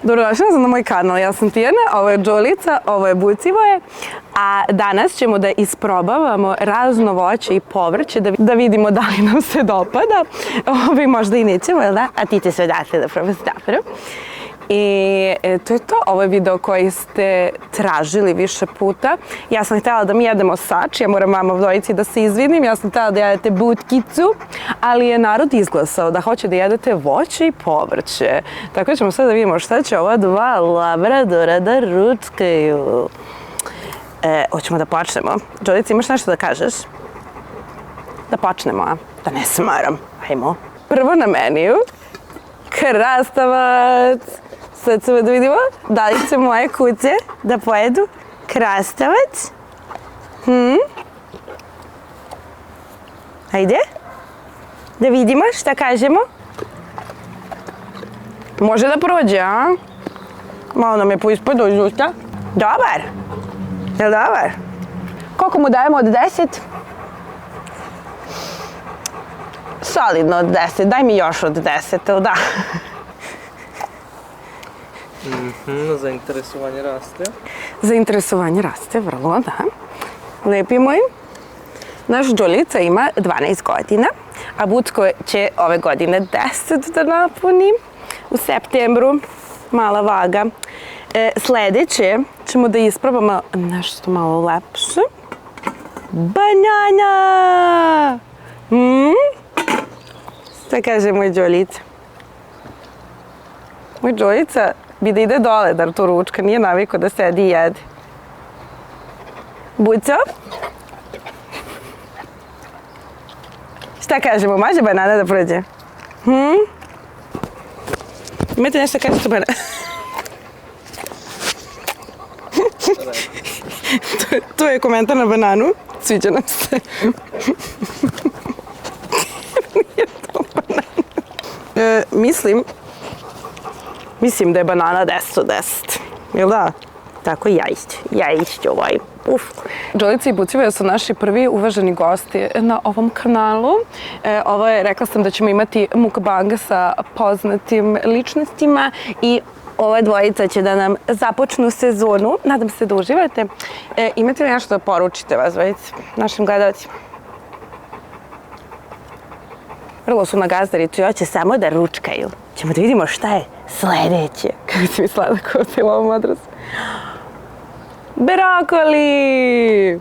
Dobrodošli na moj kanal, ja sam Tijana, ovo je Đolica, ovo je Bucivoje, a danas ćemo da isprobavamo razno voće i povrće, da vidimo da li nam se dopada. Možda i nećemo, jel da? A ti će sve dati da probam stapru. I to je to, ovo je video koji ste tražili više puta. Ja sam htjela da mi jedemo sač, ja moram vama dvojici da se izvinim, ja sam htjela da jedete butkicu, ali je narod izglasao da hoće da jedete voće i povrće. Tako ćemo sad da vidimo šta će ova dva labradora da ručkaju. Hoćemo da počnemo. Đolica, imaš nešto da kažeš? Da počnemo, a? Da ne smaram. Hajmo. Prvo na meniju. Krastavac. Sad ćemo da vidimo da li će moje kuće da pojedu krastavac. Ajde. Da vidimo šta kažemo. Može da prođe, a? Malo nam je poispado iz usta. Dobar. Je li dobar? Koliko mu dajemo od 10? Solidno od 10. Daj mi još od 10, ili da? Zainteresovanje raste. Zainteresovanje raste, vrlo, da. Lepi moj. Naš Đolica ima 12 godina, a Bucko će ove godine 10 da napuni. U septembru, mala vaga. Sljedeće ćemo da isprobamo nešto malo lepše. Banana! Šta kaže moj Đolica? Moj Đolica bi da ide dole da tu ručka, nije naviko da sedi i jede. Buco? Šta kažemo, može banana da prođe? Imate nešto da kažete o banana? To je komentar na bananu. Sviđa nam se. Nije to banana. Mislim da je banana 10 od 10. Jel da? Tako ja išću ovaj. Đolica i Bucivoje su naši prvi uvaženi gosti na ovom kanalu. Ovo je, rekla sam da ćemo imati mukbang sa poznatim ličnostima i ova dvojica će da nam započnu sezonu. Nadam se da uživate. Imate li nešto da poručite vas dvojice našim gledalcima? Vrlo su na gazdaricu i hoće samo da ručkaju. Ćemo da vidimo šta je sljedeće. Kako si mi slatko u ovom odrazu. Brokoli!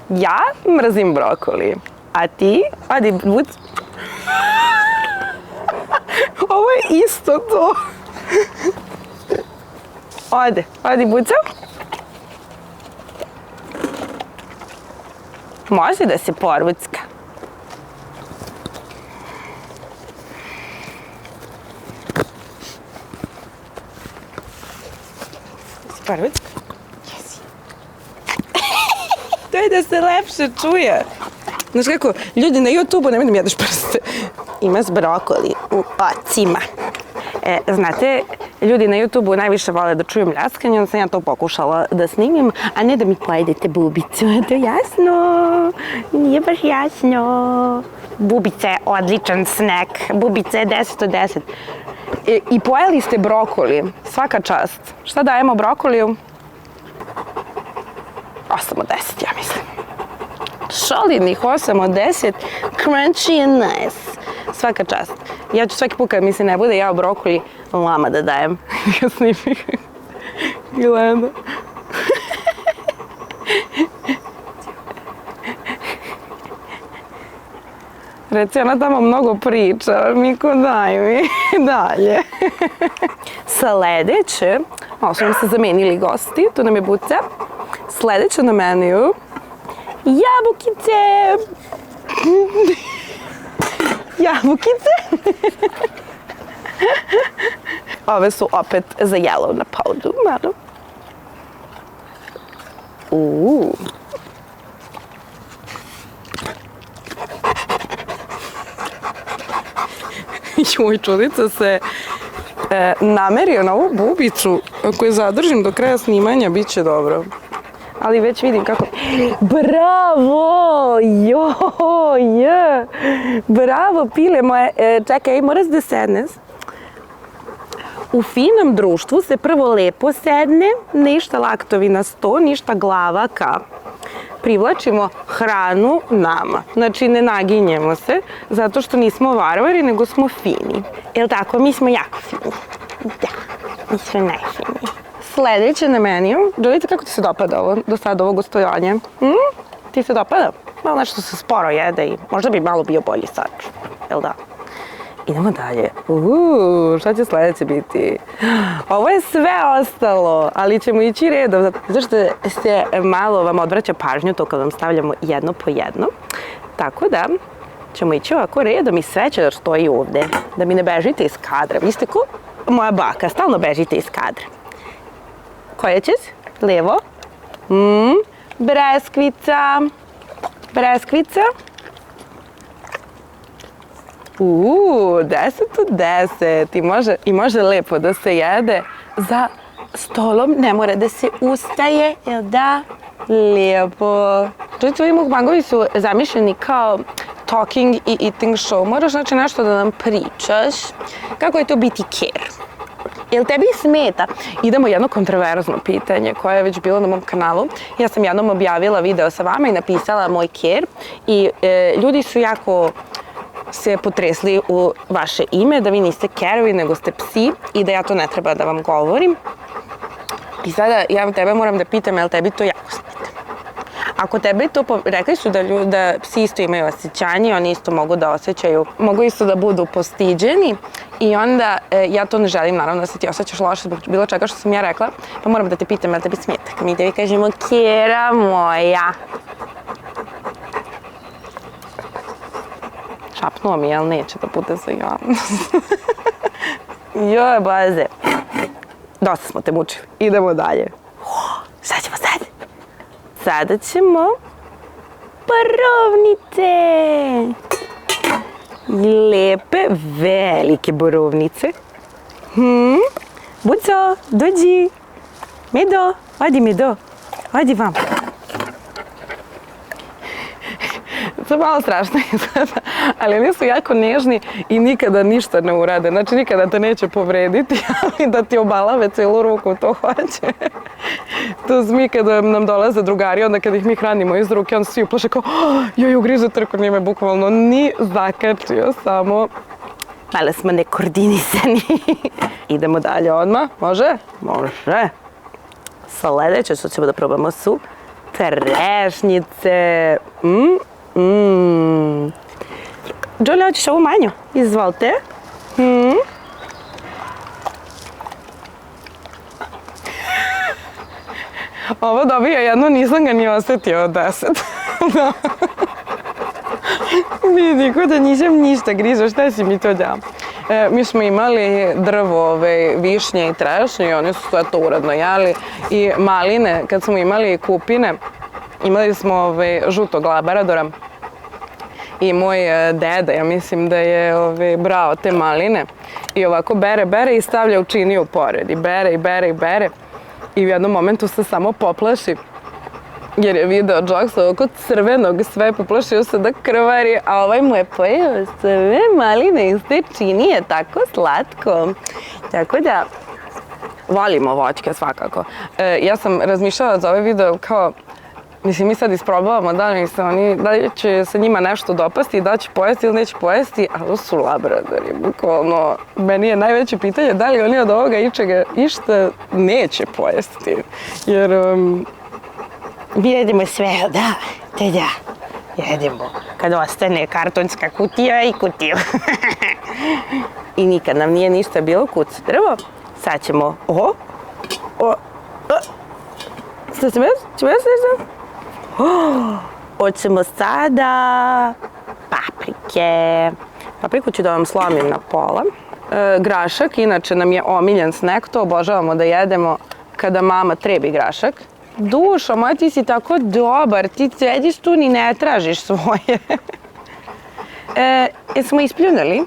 Ja mrzim brokoli. A ti? Odi, Buc. Ovo je isto to. Odi Buco. Može da se porucka. Porucka? Jesi. To je da se lepše čuje. Znaš kako, ljudi na YouTube-u nemoj da mi jedeš prste. Ima s brokoli u ocima. Znate, ljudi na YouTube-u najviše vole da čuju mljaskanje, onda sam ja to pokušala da snimim, a ne da mi pojedete bubicu. To je jasno? Nije baš jasno. Bubica je odličan snack. Bubica je 10 od 10. I pojeli ste brokoli. Svaka čast. Šta dajemo brokoliju? 8 od 10, ja mislim. Solidnih 8 od 10. Crunchy and nice. Svaka čast. Ja ću svaki put kad mi se ne bude jao brokoli, lama da dajem. Ja snimim. Gleda. Reci, ona tamo mnogo priča. Miko, daj mi. Dalje. Sljedeće, malo su nam se zamenili gosti, tu nam je Buca. Sljedeće na meniju, jabukice. Jabukice. Ove su opet za jelo na paudu, malo. Joj, Đolica se namerio na ovu bubicu. Ako je zadržim do kraja snimanja, bit će dobro. ali već vidim kako... Bravo! Joj! Bravo, pile moje. Čekaj, moraš da sedneš. U finom društvu se prvo lepo sedne, ništa laktovi na sto, ništa glava ka. Privlačimo hranu nama. Znači, ne naginjemo se, zato što nismo varvari, nego smo fini. Jel' tako? Mi smo jako fini. Da, mi smo najfiniji. Sledeće na meniju. Đolica, kako ti se dopada ovo, do sada ovo gostovanje? Ti se dopada? Malo nešto se sporo jede i možda bi malo bio bolji sač. Jel' da? Idemo dalje. Šta će sledeće biti? Ovo je sve ostalo, ali ćemo ići redom, zato što se malo vam odvraća pažnju to kad vam stavljamo jedno po jedno. Tako da ćemo ići ovako redom i sve će da stoji ovde, da mi ne bežite iz kadra. Vi ste ko moja baka, stalno bežite iz kadra. Koja ćeš? Levo. Breskvica. Breskvica. 10 od 10 i može lepo da se jede za stolom, ne mora da se ustaje, jel da? Lijepo. Čuti, ovi mukbangovi su zamišljeni kao talking i eating show. Moraš znači nešto da nam pričaš. Kako je to biti ker? Jel tebi smeta? Idemo jedno kontroverzno pitanje koje je već bilo na mom kanalu. Ja sam jednom objavila video sa vama i napisala moj ker i ljudi su jako se potresli u vaše ime, da vi niste kerovi, nego ste psi i da ja to ne treba da vam govorim. I sada ja tebe moram da pitam, jel tebi to jako smeta? Ako tebe to, rekli su da psi isto imaju osjećanje, oni isto mogu da osjećaju, mogu isto da budu postiđeni i onda ja to ne želim, naravno, da se ti osjećaš loše zbog bilo čega što sam ja rekla, pa moram da te pitam, jel tebi smeta? Kad mi tebi kažemo, kera moja. Šapnuo mi, jel neće da bude za javnost. Joj, baze. Dosta smo te mučili. Idemo dalje. Šta ćemo sad? Sada ćemo borovnice. Lepe, velike borovnice. Buco, dođi. Medo, odi Medo. Odi vam. To je malo strašno izgleda, ali oni su jako nežni i nikada ništa ne urade. Znači, nikada te neće povrediti, ali da ti obalave celu ruku, to hoće. To mi kada nam dolaze drugari, onda kada ih mi hranimo iz ruke, onda svi uplaše kao joj, ugrizu trku, nije me bukvalno ni zakačio, samo malo smo nekoordinisani. Idemo dalje odmah, može? Može. Sledeće što ćemo da probamo su trešnjice. Đolja, hoćeš ovu manju? Izvolite. Ovo dobija jedno, nisam ga ni osetio od 10. Vidi, ko da nisam ništa grižao, šta si mi to dao? Mi smo imali drvo višnje i trešnje i oni su sve to uredno jeli. I maline, kad smo imali kupine, imali smo žutog labaradora i moj deda, ja mislim da je brao te maline i ovako bere i stavlja u činiju pored i bere i u jednom momentu se samo poplaši jer je video Džoksa oko crvenog, sve poplašio se da krvari, a ovaj mu je pojeo sve maline iz te činije, tako slatko. Tako da volimo voćke svakako. Ja sam razmišljala za ovaj video kao, mislim, mi sad isprobavamo da li će se njima nešto dopasti, da će pojesti ili neće pojesti, ali ovo su labradori, bukvalno. Meni je najveće pitanje da li oni od ovoga išta neće pojesti, jer mi jedemo sve, da, te da, jedemo. Kad ostane kartonska kutija i kutija. I nikad nam nije ništa bilo kući drvo. Sad ćemo, šta ćemo još nešto? Hoćemo sada paprike. Papriku ću da vam slomim na pola. Grašak, inače nam je omiljen snack, to obožavamo da jedemo kada mama trebi grašak. Dušo moja, ti si tako dobar, ti sediš tu ni ne tražiš svoje. Jesmo ispljunuli?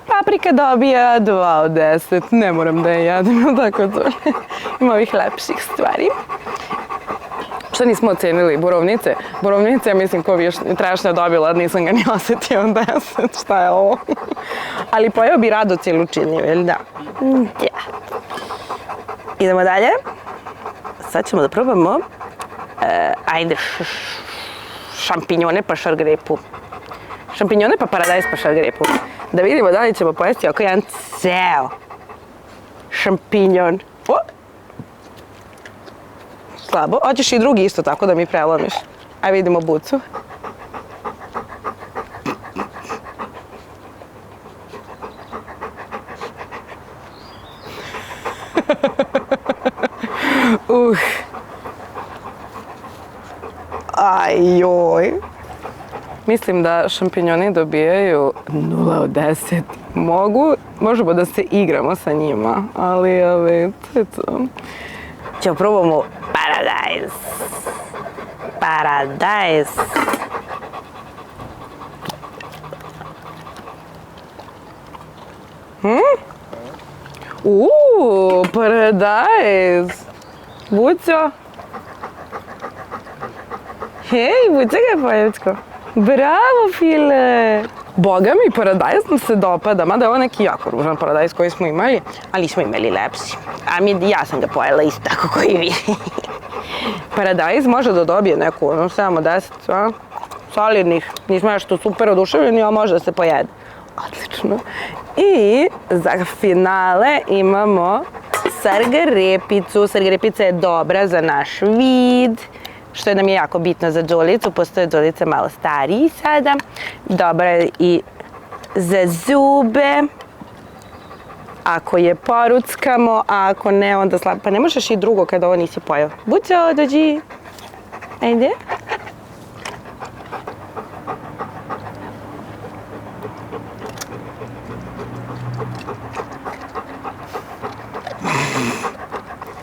Paprika dobija 2 od 10, ne moram da je jedem, tako to. Ima ovih lepših stvari. Šta nismo ocenili? Borovnice? Borovnice, mislim, ko još trešnja dobila, nisam ga ni osetio 10. Šta je ovo? Ali pojeo bi rado cijelu činiju, jel da? Ja. Idemo dalje. Sad ćemo da probamo šampinjone pa šargarepu. Šampinjone pa paradajz pa šargarepu. Da vidimo da li ćemo pojesti oko jedan ceo šampinjon. O! Slabo. Hoćeš i drugi isto tako da mi prelomiš. Aj vidimo bucu. Ajoj. Mislim da šampinjoni dobijaju 0 od 10. Možemo da se igramo sa njima, ali ćemo probamo paradajz. Paradajz. Paradajz. Buco. Hej, Buco ga je poječko. Bravo, File! Boga mi, paradajz nam se dopada, mada je ovo neki jako ružan paradajz koji smo imali, ali smo imali lepši. Ja sam ga pojela isto tako kao i vi. Paradajz može da dobije neku 7 od 10, solidnih, nismo nešto super oduševljeni, ali može da se pojede. Odlično. I za finale imamo sargarepicu. Sargarepica je dobra za naš vid, što nam je jako bitno za Đolicu, postoje Đolica malo stariji sada. Dobra je i za zube, ako je poruckamo, a ako ne, onda slabo. Pa ne možeš i drugo kada ovo nisi pojeo. Buco, dođi. Ajde.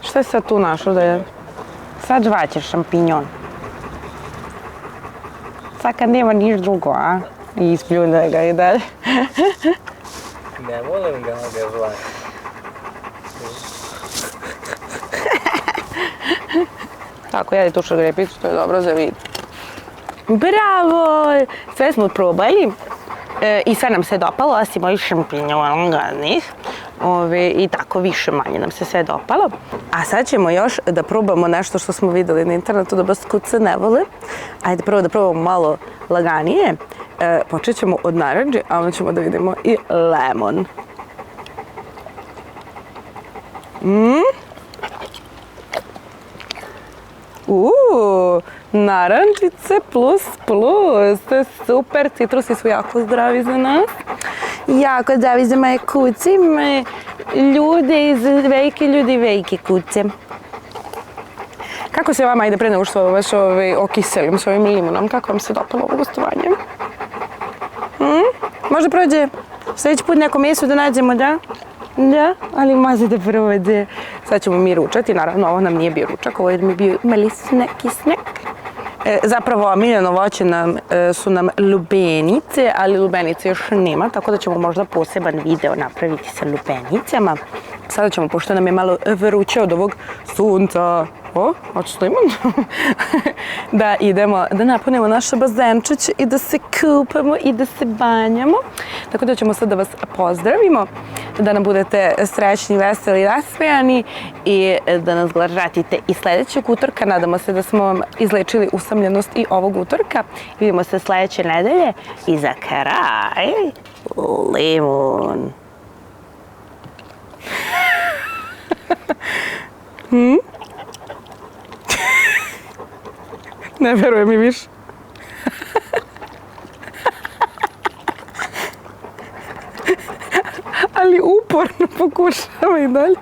Šta je sad tu našlo da je? Sad žvaćeš šampinjon. Sad kad nema niš drugo, a? I ispljune ga i dalje. Ne volim ga žvaći. Tako, jedi tu šargarepicu, to je dobro za vid. Bravo! Sve smo probali i sve nam se dopalo, osim ovih šampinjona gadnih. I tako više manje nam se sve dopalo. A sad ćemo još da probamo nešto što smo videli na internetu da baš kuce ne vole. Ajde prvo da probamo malo laganije. Počet ćemo od naranđe, a onda ćemo da vidimo i lemon. Narančice plus. To je super, citrusi su jako zdravi za nas. Jako zdravi za moje kuce, moje ljude iz velike kuce. Kako se vama, ajde pre nego što vas okiselim s ovim limunom, kako vam se dopalo ovo gostovanje? Možda prođe sljedeći put neko meso da nađemo, da? Da, ali može da prođe. Sad ćemo mi ručati, naravno ovo nam nije bio ručak, ovo je mi bio mali snack. Zapravo omiljeno voće su nam lubenice, ali lubenice još nema, tako da ćemo možda poseban video napraviti sa lubenicama. Sada ćemo, pošto nam je malo vruće od ovog sunca, hoćeš limun? Da idemo, da napunimo naše bazenčiće i da se kupamo i da se banjamo. Tako da ćemo sad da vas pozdravimo, da nam budete srećni, veseli, nasmejani i da nas gledate i sljedećeg utorka. Nadamo se da smo vam izlečili usamljenost i ovog utorka. Vidimo se sljedeće nedelje i za kraj limun. Ne verujem mi više. Ali uporno pokušava i dalje.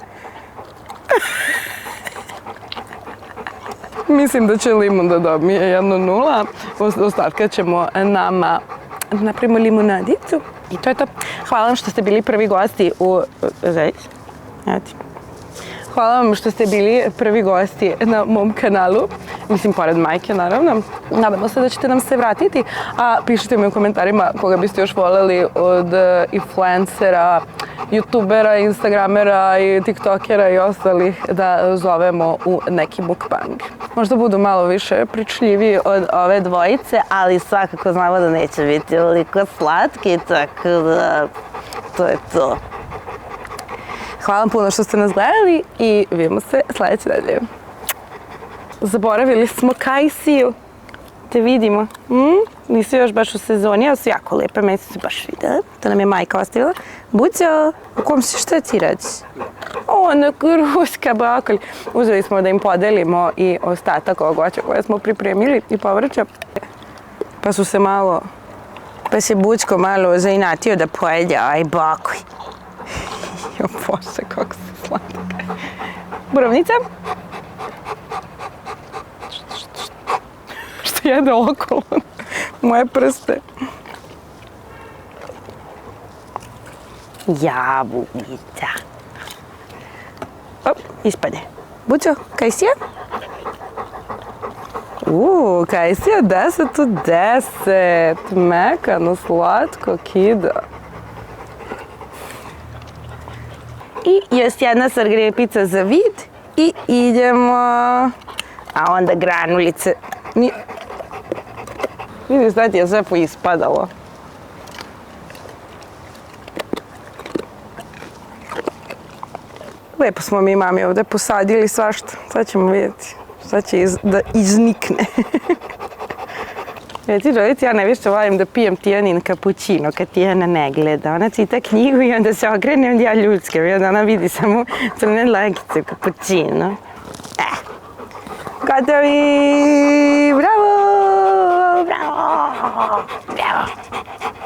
Mislim da će limun da dobije 1:0. Ostatka ćemo nama napravimo limunadicu. I to je to. Hvala vam što ste bili prvi gosti u... Hvala vam što ste bili prvi gosti na mom kanalu. Mislim, pored majke, naravno. Nadamo se da ćete nam se vratiti. A pišite mi u komentarima koga biste još voljeli od influencera, youtubera, instagramera i tiktokera i ostalih da zovemo u neki mukbang. Možda budu malo više pričljiviji od ove dvojice, ali svakako znamo da neće biti toliko slatki, tako da to je to. Hvala vam puno što ste nas gledali i vidimo se sljedeće nedelje. Zaboravili smo Kajsiju. Te vidimo. Nisu još baš u sezoni, ali su jako lijepe, meni su se baš vidjeli. To nam je majka ostavila. Bućo, u kom si, šta ti radi? O, neka ruska bakolj. Uzeli smo da im podelimo i ostatak ovog voća koje smo pripremili i povrća. Pa su se malo, pa se Bućko malo zainatio da pojede aj bakolj. Jo, Bože, kako se slatka. Borovnica? Što jede okolo? Moje prste. Jabunica. Op, ispade. Bućo, Kajsija? Kajsija 10 od 10. Mekano, slatko, kida. I još jedna sargrepica za vid i idemo. A onda granulice. Vidiš da ti je sve poispadalo. Lepo smo mi mami ovdje posadili svašta. Sad ćemo vidjeti šta će da iznikne. Ti Đolici, ja najviše volim da pijem Tijanin kapućino kad Tijana ne gleda. Ona čita knjigu i onda se okrenem ja ljudske i onda ona vidi samo crne lagice kapućino. Gotovi! Bravo! Bravo! Bravo!